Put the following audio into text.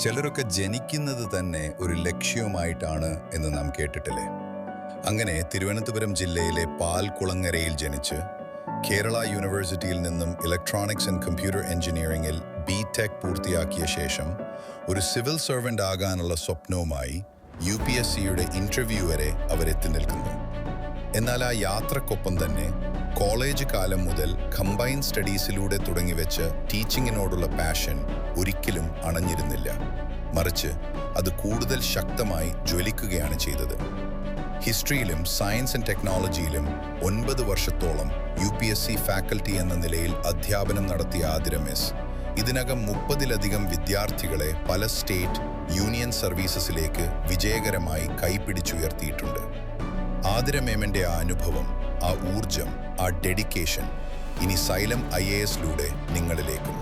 ചിലരൊക്കെ ജനിക്കുന്നത് തന്നെ ഒരു ലക്ഷ്യവുമായിട്ടാണ് എന്ന് നാം കേട്ടിട്ടില്ലേ? അങ്ങനെ തിരുവനന്തപുരം ജില്ലയിലെ പാൽക്കുളങ്ങരയിൽ ജനിച്ച് കേരള യൂണിവേഴ്സിറ്റിയിൽ നിന്നും ഇലക്ട്രോണിക്സ് ആൻഡ് കമ്പ്യൂട്ടർ എഞ്ചിനീയറിംഗിൽ ബിടെക് പൂർത്തിയാക്കിയ ശേഷം ഒരു സിവിൽ സർവൻ്റ് ആകാനുള്ള സ്വപ്നവുമായി UPSCയുടെ ഇൻ്റർവ്യൂ വരെ അവരെത്തി നിൽക്കുന്നു. എന്നാൽ ആ യാത്രക്കൊപ്പം തന്നെ കോളേജ് കാലം മുതൽ കമ്പൈൻ സ്റ്റഡീസിലൂടെ തുടങ്ങിവെച്ച് ടീച്ചിങ്ങിനോടുള്ള പാഷൻ ഒരിക്കലും അണഞ്ഞിരുന്നില്ല. മറിച്ച് അത് കൂടുതൽ ശക്തമായി ജ്വലിക്കുകയാണ് ചെയ്തത്. ഹിസ്റ്ററിയിലും സയൻസ് ആൻഡ് ടെക്നോളജിയിലും 9 വർഷത്തോളം UPSC ഫാക്കൽറ്റി എന്ന നിലയിൽ അധ്യാപനം നടത്തിയ ആതിര മിസ് ഇതിനകം 30-ലധികം വിദ്യാർത്ഥികളെ പല സ്റ്റേറ്റ്, യൂണിയൻ സർവീസസിലേക്ക് വിജയകരമായി കൈപിടിച്ചുയർത്തിയിട്ടുണ്ട്. ആതിര മേമന്റെ ആ അനുഭവം, ആ ഊർജം, ആ ഡെഡിക്കേഷൻ ഇനി സൈലം IASലൂടെ നിങ്ങളിലേക്കും.